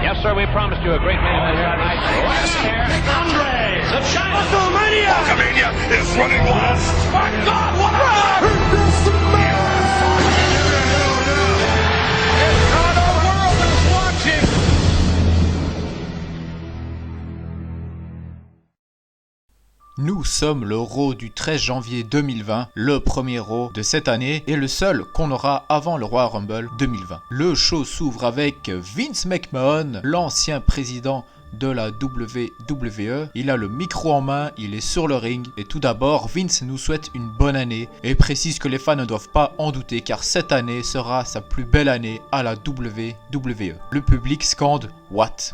Yes, sir, we promised you a great main event here tonight. Andre, the China WrestleMania! Hulkamania is running wild. My God, what a It's not the world is watching! Nous sommes le Raw du 13 janvier 2020, le premier Raw de cette année et le seul qu'on aura avant le Royal Rumble 2020. Le show s'ouvre avec Vince McMahon, l'ancien président de la WWE. Il a le micro en main, il est sur le ring et tout d'abord Vince nous souhaite une bonne année et précise que les fans ne doivent pas en douter car cette année sera sa plus belle année à la WWE. Le public scande What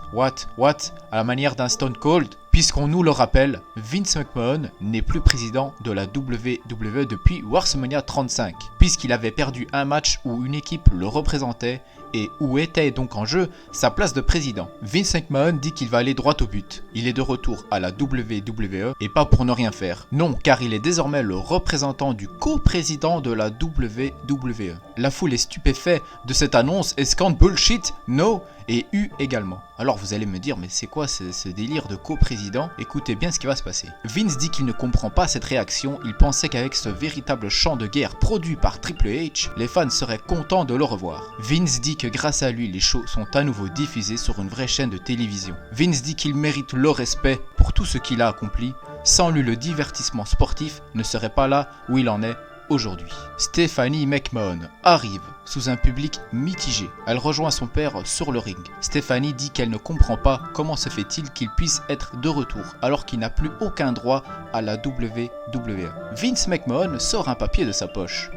à la manière d'un Stone Cold. Puisqu'on nous le rappelle, Vince McMahon n'est plus président de la WWE depuis WrestleMania 35, puisqu'il avait perdu un match où une équipe le représentait et où était donc en jeu sa place de président. Vince McMahon dit qu'il va aller droit au but. Il est de retour à la WWE et pas pour ne rien faire. Non, car il est désormais le représentant du co-président de la WWE. La foule est stupéfaite de cette annonce et scande bullshit, no et U également. Alors vous allez me dire, mais c'est quoi ce délire de co-président? Écoutez bien ce qui va se passer. Vince dit qu'il ne comprend pas cette réaction, il pensait qu'avec ce véritable chant de guerre produit par Triple H, les fans seraient contents de le revoir. Vince dit que grâce à lui, les shows sont à nouveau diffusés sur une vraie chaîne de télévision. Vince dit qu'il mérite le respect pour tout ce qu'il a accompli. Sans lui, le divertissement sportif ne serait pas là où il en est aujourd'hui. Stephanie McMahon arrive sous un public mitigé. Elle rejoint son père sur le ring. Stephanie dit qu'elle ne comprend pas comment se fait-il qu'il puisse être de retour alors qu'il n'a plus aucun droit à la WWE. Vince McMahon sort un papier de sa poche.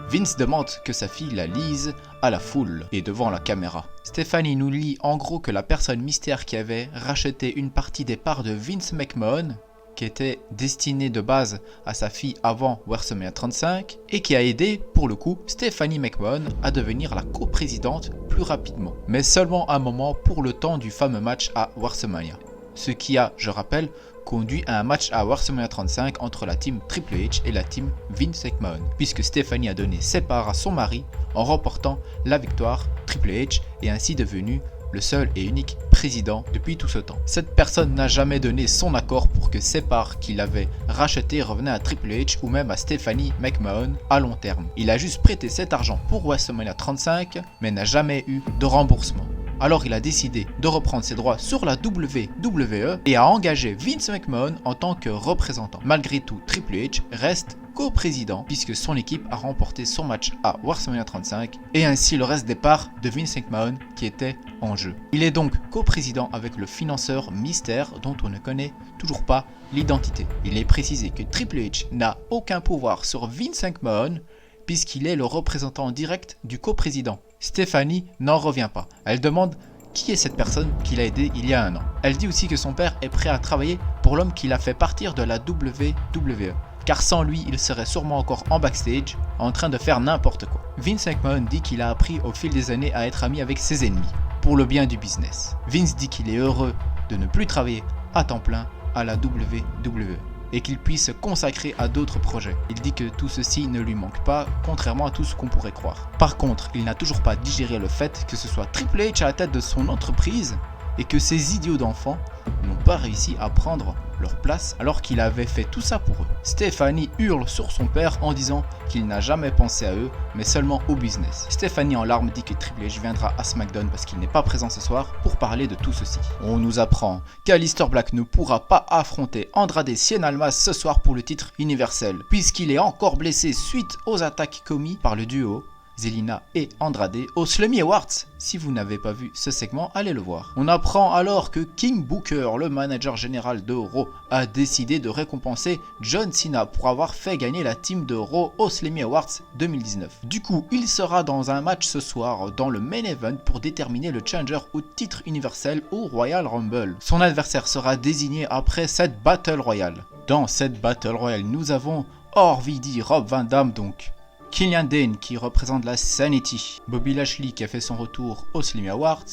Vince demande que sa fille la lise à la foule et devant la caméra. Stephanie nous lit en gros que la personne mystère qui avait racheté une partie des parts de Vince McMahon, qui était destiné de base à sa fille avant WrestleMania 35 et qui a aidé, pour le coup, Stephanie McMahon à devenir la coprésidente plus rapidement. Mais seulement un moment pour le temps du fameux match à WrestleMania. Ce qui a, je rappelle, conduit à un match à WrestleMania 35 entre la team Triple H et la team Vince McMahon, puisque Stephanie a donné ses parts à son mari en remportant la victoire. Triple H est ainsi devenu le seul et unique président depuis tout ce temps. Cette personne n'a jamais donné son accord pour que ses parts qu'il avait rachetées revenaient à Triple H ou même à Stephanie McMahon à long terme. Il a juste prêté cet argent pour WrestleMania 35 mais n'a jamais eu de remboursement. Alors il a décidé de reprendre ses droits sur la WWE et a engagé Vince McMahon en tant que représentant. Malgré tout, Triple H reste co-président puisque son équipe a remporté son match à WrestleMania 35 et ainsi le reste des parts de Vince McMahon qui était en jeu. Il est donc co-président avec le financeur mystère dont on ne connaît toujours pas l'identité. Il est précisé que Triple H n'a aucun pouvoir sur Vince McMahon puisqu'il est le représentant direct du co-président. Stephanie n'en revient pas. Elle demande qui est cette personne qui l'a aidé il y a un an. Elle dit aussi que son père est prêt à travailler pour l'homme qui l'a fait partir de la WWE. Car sans lui, il serait sûrement encore en backstage, en train de faire n'importe quoi. Vince McMahon dit qu'il a appris au fil des années à être ami avec ses ennemis, pour le bien du business. Vince dit qu'il est heureux de ne plus travailler à temps plein à la WWE et qu'il puisse se consacrer à d'autres projets. Il dit que tout ceci ne lui manque pas, contrairement à tout ce qu'on pourrait croire. Par contre, il n'a toujours pas digéré le fait que ce soit Triple H à la tête de son entreprise et que ces idiots d'enfants n'ont pas réussi à prendre leur place alors qu'il avait fait tout ça pour eux. Stephanie hurle sur son père en disant qu'il n'a jamais pensé à eux mais seulement au business. Stephanie en larmes dit que Triple H viendra à SmackDown parce qu'il n'est pas présent ce soir pour parler de tout ceci. On nous apprend qu'Aleister Black ne pourra pas affronter Andrade Cien Almas ce soir pour le titre universel puisqu'il est encore blessé suite aux attaques commises par le duo Zelina et Andrade au Slammy Awards. Si vous n'avez pas vu ce segment, allez le voir. On apprend alors que King Booker, le manager général de Raw, a décidé de récompenser John Cena pour avoir fait gagner la team de Raw au Slammy Awards 2019. Du coup, il sera dans un match ce soir dans le main event pour déterminer le challenger au titre universel au Royal Rumble. Son adversaire sera désigné après cette Battle Royale. Dans cette Battle Royale, nous avons RVD, Rob Van Dam donc, Killian Dane qui représente la Sanity, Bobby Lashley qui a fait son retour au Slammy Awards,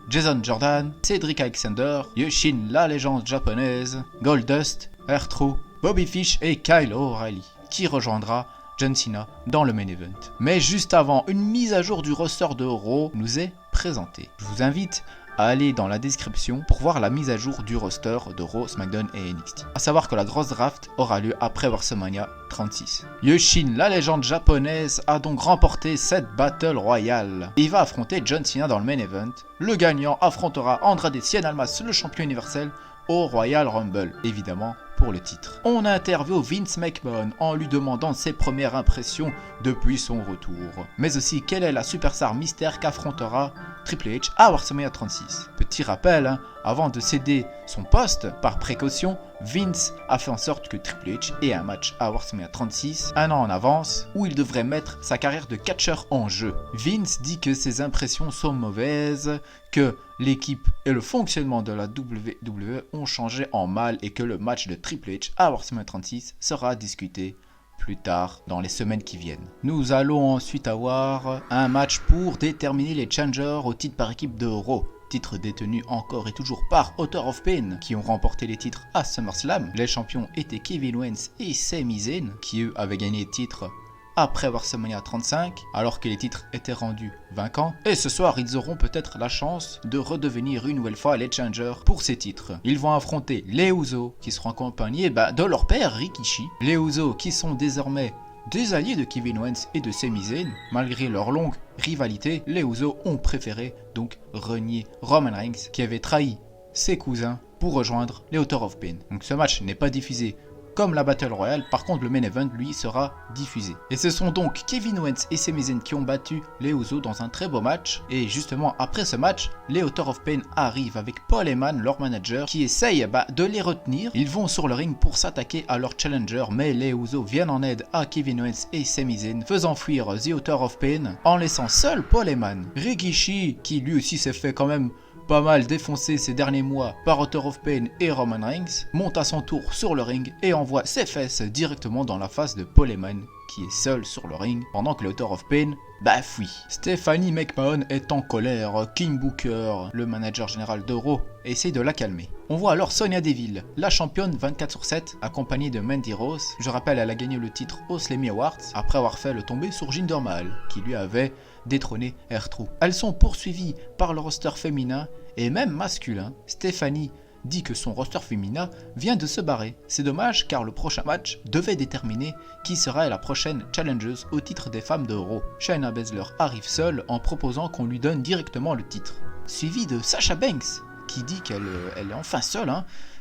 Jason Jordan, Cedric Alexander, Yoshin la légende japonaise, Goldust, R-Truth, Bobby Fish et Kyle O'Reilly qui rejoindra John Cena dans le main event. Mais juste avant, une mise à jour du roster de Raw nous est présentée. Je vous invite à aller dans la description pour voir la mise à jour du roster de Raw, SmackDown et NXT. A savoir que la grosse draft aura lieu après WrestleMania 36. Yoshin, la légende japonaise, a donc remporté cette Battle Royale. Il va affronter John Cena dans le main event. Le gagnant affrontera Andrade Cien Almas, le champion universel, au Royal Rumble, évidemment pour le titre. On interviewe Vince McMahon en lui demandant ses premières impressions depuis son retour, mais aussi quelle est la superstar mystère qu'affrontera Triple H à WrestleMania 36. Petit rappel, avant de céder son poste par précaution, Vince a fait en sorte que Triple H ait un match à WrestleMania 36, un an en avance, où il devrait mettre sa carrière de catcheur en jeu. Vince dit que ses impressions sont mauvaises, que l'équipe et le fonctionnement de la WWE ont changé en mal et que le match de Triple H à WrestleMania 36 sera discuté plus tard dans les semaines qui viennent. Nous allons ensuite avoir un match pour déterminer les challengers au titre par équipe de Raw. Titre détenu encore et toujours par Author of Pain qui ont remporté les titres à SummerSlam. Les champions étaient Kevin Owens et Sami Zayn qui eux avaient gagné les titres après WrestleMania 35 alors que les titres étaient rendus vacants. Et ce soir ils auront peut-être la chance de redevenir une nouvelle fois les challengers pour ces titres. Ils vont affronter les Usos qui seront accompagnés de leur père Rikishi. Les Usos qui sont désormais des alliés de Kevin Owens et de Sami Zayn. Malgré leur longue rivalité, les Usos ont préféré donc renier Roman Reigns qui avait trahi ses cousins pour rejoindre les Author of Pain. Donc ce match n'est pas diffusé comme la Battle Royale, par contre le main event lui sera diffusé. Et ce sont donc Kevin Owens et Sami Zayn qui ont battu les Usos dans un très beau match. Et justement après ce match, les Author of Pain arrivent avec Paul Heyman, leur manager, qui essaye de les retenir. Ils vont sur le ring pour s'attaquer à leur challenger, mais les Usos viennent en aide à Kevin Owens et Sami Zayn, faisant fuir The Author of Pain en laissant seul Paul Heyman. Rikishi, qui lui aussi s'est fait quand même pas mal défoncé ces derniers mois par Author of Pain et Roman Reigns, monte à son tour sur le ring et envoie ses fesses directement dans la face de Paul Heyman qui est seul sur le ring pendant que l'Author of Pain fuit. Stephanie McMahon est en colère. King Booker, le manager général de Raw, essaie de la calmer. On voit alors Sonya Deville, la championne 24/7, accompagnée de Mandy Rose. Je rappelle, elle a gagné le titre au Slammy Awards après avoir fait le tombé sur Jinder Mahal, qui lui avait détrôné R-Truth. Elles sont poursuivies par le roster féminin et même masculin. Stephanie dit que son roster féminin vient de se barrer. C'est dommage car le prochain match devait déterminer qui sera la prochaine challengeuse au titre des femmes de Raw. Shayna Baszler arrive seule en proposant qu'on lui donne directement le titre. Suivi de Sasha Banks qui dit qu'elle est enfin seule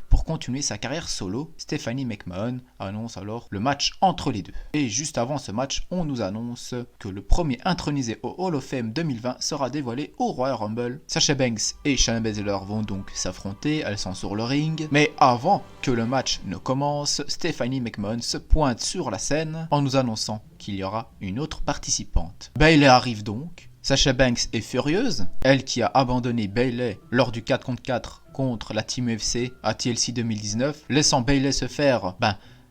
pour continuer sa carrière solo. Stephanie McMahon annonce alors le match entre les deux. Et juste avant ce match, on nous annonce que le premier intronisé au Hall of Fame 2020 sera dévoilé au Royal Rumble. Sasha Banks et Shayna Baszler vont donc s'affronter, elles sont sur le ring. Mais avant que le match ne commence, Stephanie McMahon se pointe sur la scène en nous annonçant qu'il y aura une autre participante. Bayley arrive donc. Sasha Banks est furieuse, elle qui a abandonné Bayley lors du 4 contre 4 contre la Team UFC à TLC 2019, laissant Bayley se faire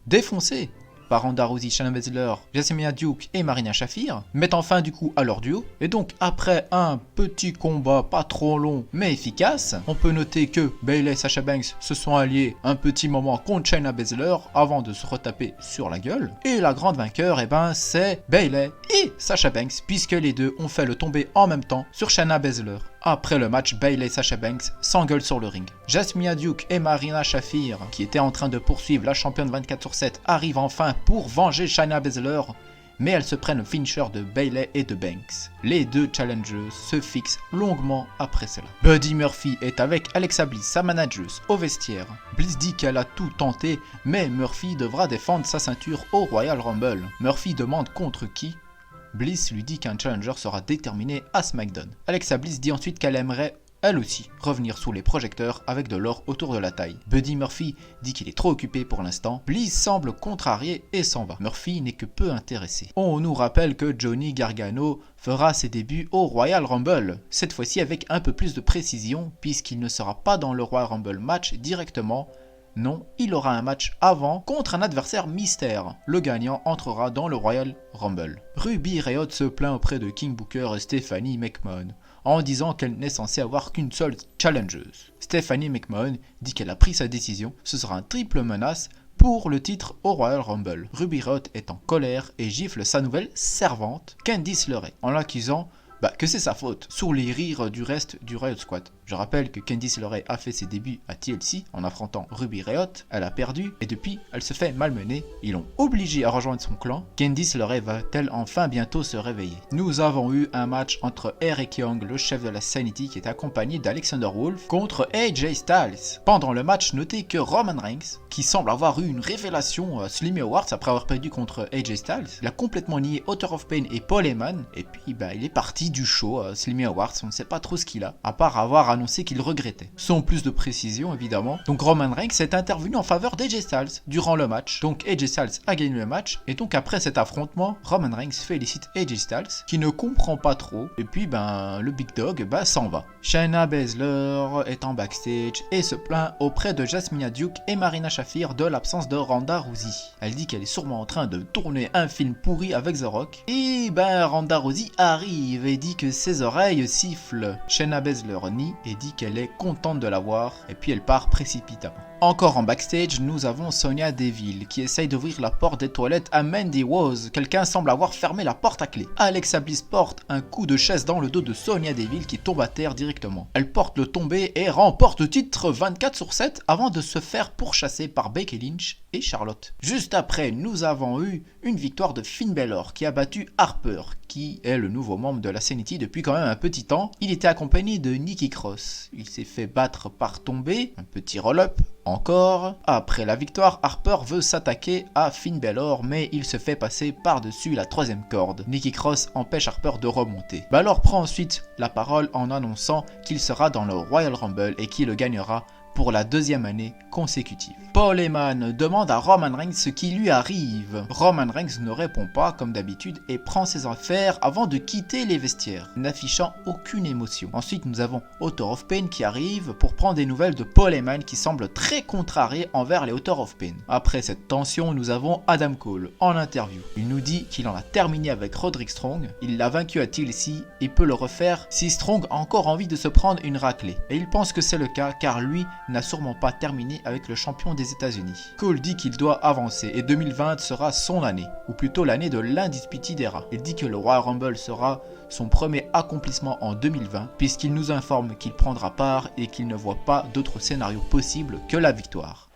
défoncer par Ronda Rousey, Shayna Baszler, Jessamine Duke et Marina Shafir, mettant fin du coup à leur duo. Et donc après un petit combat pas trop long mais efficace, on peut noter que Bayley et Sasha Banks se sont alliés un petit moment contre Shayna Baszler avant de se retaper sur la gueule. Et la grande vainqueur, c'est Bayley et Sasha Banks, puisque les deux ont fait le tomber en même temps sur Shayna Baszler. Après le match, Bayley et Sasha Banks s'engueulent sur le ring. Jessamine Duke et Marina Shafir, qui étaient en train de poursuivre la championne 24/7, arrivent enfin pour venger Shayna Baszler, mais elles se prennent le finisher de Bayley et de Banks. Les deux challengers se fixent longuement après cela. Buddy Murphy est avec Alexa Bliss, sa manageuse, au vestiaire. Bliss dit qu'elle a tout tenté, mais Murphy devra défendre sa ceinture au Royal Rumble. Murphy demande contre qui. Bliss lui dit qu'un challenger sera déterminé à SmackDown. Alexa Bliss dit ensuite qu'elle aimerait elle aussi revenir sous les projecteurs avec de l'or autour de la taille. Buddy Murphy dit qu'il est trop occupé pour l'instant. Bliss semble contrarié et s'en va. Murphy n'est que peu intéressé. On nous rappelle que Johnny Gargano fera ses débuts au Royal Rumble, cette fois-ci avec un peu plus de précision puisqu'il ne sera pas dans le Royal Rumble match directement. Non, il aura un match avant contre un adversaire mystère. Le gagnant entrera dans le Royal Rumble. Ruby Riott se plaint auprès de King Booker et Stephanie McMahon en disant qu'elle n'est censée avoir qu'une seule challengeuse. Stephanie McMahon dit qu'elle a pris sa décision, ce sera un triple menace pour le titre au Royal Rumble. Ruby Riott est en colère et gifle sa nouvelle servante, Candice LeRae, en l'accusant que c'est sa faute, sous les rires du reste du Riott Squad. Je rappelle que Candice LeRae a fait ses débuts à TLC en affrontant Ruby Riott, elle a perdu et depuis elle se fait malmener, ils l'ont obligée à rejoindre son clan. Candice LeRae va-t-elle enfin bientôt se réveiller? Nous avons eu un match entre Eric Young, le chef de la Sanity qui est accompagné d'Alexander Wolf contre AJ Styles. Pendant le match, notez que Roman Reigns, qui semble avoir eu une révélation à Slammy Awards après avoir perdu contre AJ Styles, il a complètement nié Author of Pain et Paul Heyman et puis il est parti du show Slammy Awards, on ne sait pas trop ce qu'il a, à part avoir annoncé qu'il regrettait. Sans plus de précision évidemment. Donc Roman Reigns est intervenu en faveur d'AJ Styles durant le match. Donc AJ Styles a gagné le match et donc après cet affrontement, Roman Reigns félicite AJ Styles qui ne comprend pas trop et puis le Big Dog s'en va. Shayna Baszler est en backstage et se plaint auprès de Jasmine Duke et Marina Shafir de l'absence de Ronda Rousey. Elle dit qu'elle est sûrement en train de tourner un film pourri avec The Rock et Ronda Rousey arrive et dit que ses oreilles sifflent. Shayna Baszler nie et dit qu'elle est contente de la voir et puis elle part précipitamment. Encore en backstage, nous avons Sonya Deville qui essaye d'ouvrir la porte des toilettes à Mandy Rose. Quelqu'un semble avoir fermé la porte à clé. Alexa Bliss porte un coup de chaise dans le dos de Sonya Deville qui tombe à terre directement. Elle porte le tombé et remporte le titre 24/7 avant de se faire pourchasser par Becky Lynch et Charlotte. Juste après, nous avons eu une victoire de Finn Balor qui a battu Harper, qui est le nouveau membre de la Sanity depuis quand même un petit temps. Il était accompagné de Nikki Cross. Il s'est fait battre par tombé, un petit roll-up. Encore, après la victoire, Harper veut s'attaquer à Finn Balor, mais il se fait passer par-dessus la troisième corde. Nikki Cross empêche Harper de remonter. Balor prend ensuite la parole en annonçant qu'il sera dans le Royal Rumble et qu'il le gagnera pour la deuxième année consécutive. Paul Heyman demande à Roman Reigns ce qui lui arrive. Roman Reigns ne répond pas comme d'habitude et prend ses affaires avant de quitter les vestiaires, n'affichant aucune émotion. Ensuite nous avons Author of Pain qui arrive pour prendre des nouvelles de Paul Heyman qui semble très contrarié envers les Author of Pain. Après cette tension, nous avons Adam Cole en interview. Il nous dit qu'il en a terminé avec Roderick Strong, il l'a vaincu à TLC et peut le refaire si Strong a encore envie de se prendre une raclée. Et il pense que c'est le cas car lui n'a sûrement pas terminé avec le champion des États-Unis. Cole dit qu'il doit avancer et 2020 sera son année, ou plutôt l'année de l'Undisputed Era. Il dit que le Royal Rumble sera son premier accomplissement en 2020 puisqu'il nous informe qu'il prendra part et qu'il ne voit pas d'autre scénario possible que la victoire.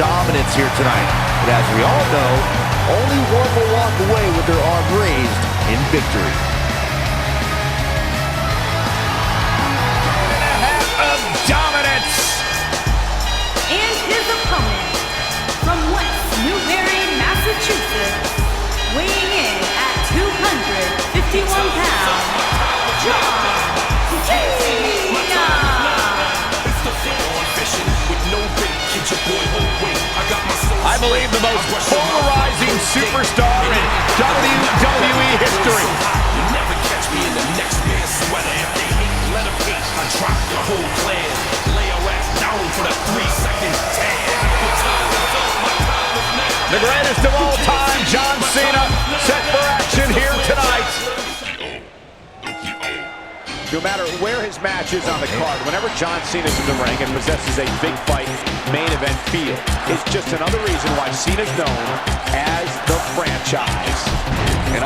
Dominance here tonight, but as we all know, only one will walk away with their arm raised in victory. And a half of dominance! And his opponent, from West Newbury, Massachusetts, weighing in at 251 pounds, John Cena! I believe the most polarizing superstar in WWE history. You never catch me in the next man's sweater. If they hate, let them hate. I drop the whole plan. Lay your ass down for the 3-second tag. The greatest of all time, John Cena, set for action here tonight. No matter where his match is on the card, whenever John Cena's in the ring and possesses a big fight main event feel, it's just another reason why Cena's known as the franchise. And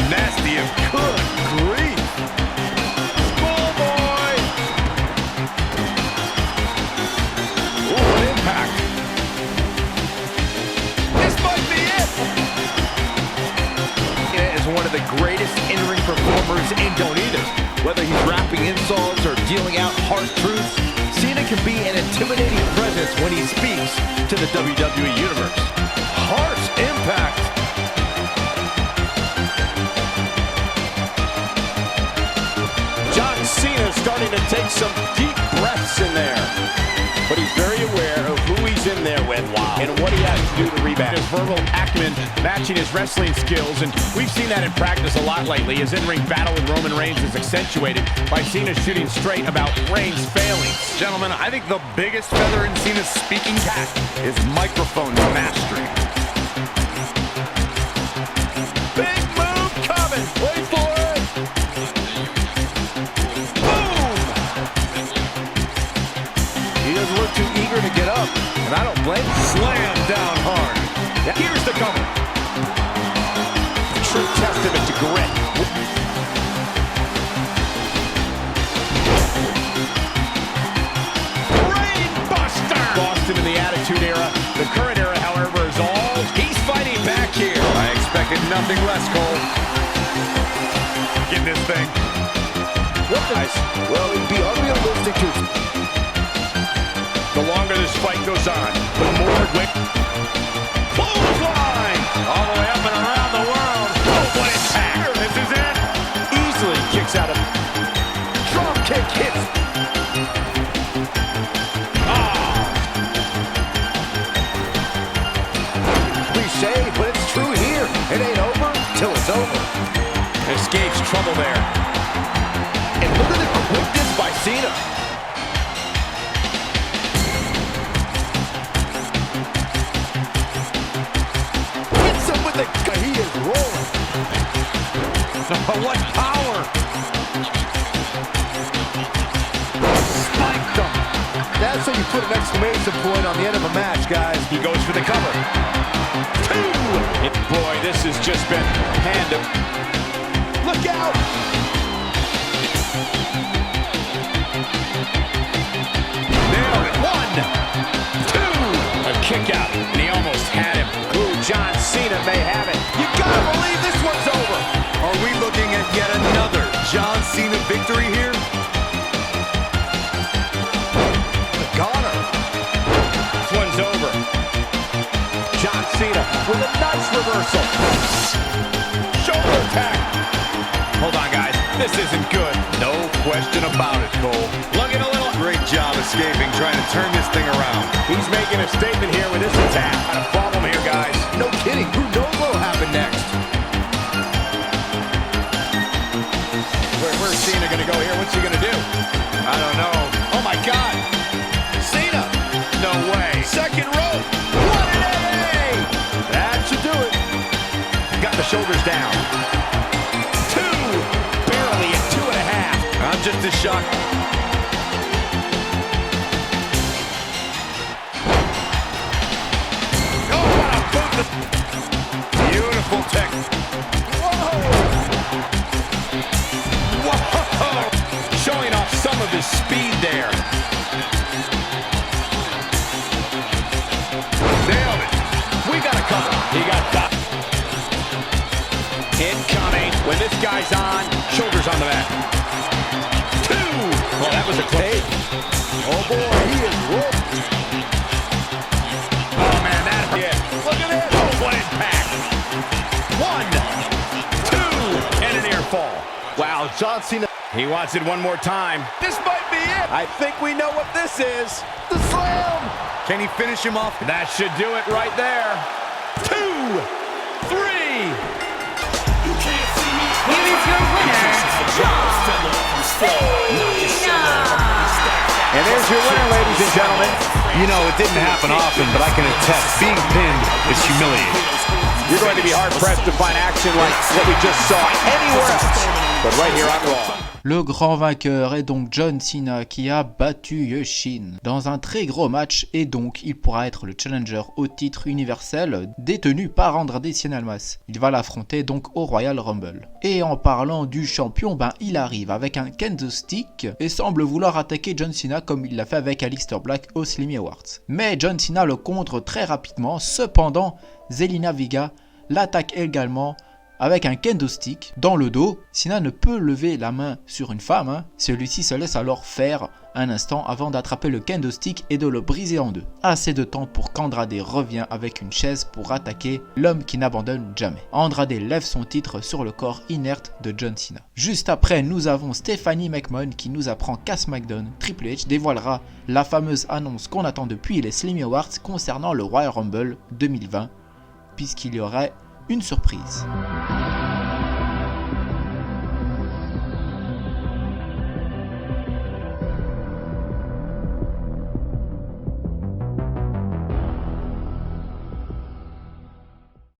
nasty as good grief. leaders. Whether he's rapping insults or dealing out harsh truths, Cena can be an intimidating presence when he speaks to the WWE Universe. Harsh impact. John Cena starting to take some deep breaths in there. But he's very aware of who he's in there with and what he has to do to rebound. His verbal acumen matching his wrestling skills, and we've seen that in practice a lot lately. His in-ring battle with Roman Reigns is accentuated by Cena shooting straight about Reigns' failings. Gentlemen, I think the biggest feather in Cena's speaking cap is microphone mastery. Big move coming. Wait for it. Boom. He doesn't look too eager to get up, and I don't blame him. Slam down hard. Here's the cover. True testament to grit. Brainbuster! Boston in the Attitude Era. The current era, however, is all he's fighting back here. I expected nothing less, Cole. Get this thing. What the? Well, it'd be unrealistic to. The longer this fight goes on, the more quick. Clothesline! All the way up and around the world. Oh, what impact! This is it. Easily kicks out of. Drop kick hits. Cliche, but it's true here. It ain't over till it's over. Escapes trouble there. And look at the quickness by Cena. Hits him with the. He is rolling. What power! Spiked him. That's how you put an exclamation point on the end of a match, guys. He goes for the cover. Boy, this has just been hand up. Look out! Nailed it. 1, 2. A kick out, and he almost had him. Ooh, John Cena may have it. You gotta believe this one's over. Are we looking at yet another John Cena victory here? Goner. This one's over. John Cena with a nice reversal. Shoulder attack. Hold on, guys. This isn't good. No question about it, Cole. Looking a little. Great job escaping, trying to turn this thing around. He's making a statement here with this attack. Got a problem here, guys. No kidding. Who knows what'll happen next? Where's Cena going to go here? What's he going to do? I don't know. Oh, my God. Cena. No way. Second rope. What an AA. That should do it. Got the shoulders down. 2. Barely at 2.5. I'm just as shocked. Oh, what a boot. Beautiful tech. Whoa. Showing off some of his speed there. Nailed it. We got a cover. He got that. Incoming. When this guy's on, shoulders on the mat. 2. Well, that was a close. Oh boy, he is rolling. Oh, man, that's it. Look at this. Oh, what impact. 1, 2, and an ear fall. Wow, John Cena. He wants it one more time. This might be it. I think we know what this is. The slam. Can he finish him off? That should do it right there. 2, 3. Here is your winner, John Cena. And there's your winner, ladies and gentlemen. You know, it didn't happen often, but I can attest, being pinned is humiliating. You're going to be hard-pressed to find action like what we just saw anywhere else. But right here on Raw. Le grand vainqueur est donc John Cena qui a battu Yoshin dans un très gros match et donc il pourra être le challenger au titre universel détenu par Andrade Cien Almas. Il va l'affronter donc au Royal Rumble. Et en parlant du champion, il arrive avec un Kendo Stick et semble vouloir attaquer John Cena comme il l'a fait avec Aleister Black au Slammy Awards. Mais John Cena le contre très rapidement, cependant Zelina Vega l'attaque également avec un kendo stick dans le dos. Cena ne peut lever la main sur une femme, celui-ci se laisse alors faire un instant avant d'attraper le kendo stick et de le briser en deux. Assez de temps pour qu'Andrade revient avec une chaise pour attaquer l'homme qui n'abandonne jamais. Andrade lève son titre sur le corps inerte de John Cena. Juste après, nous avons Stephanie McMahon qui nous apprend qu'à SmackDown, Triple H dévoilera la fameuse annonce qu'on attend depuis les Slammy Awards concernant le Royal Rumble 2020, puisqu'il y aurait une surprise.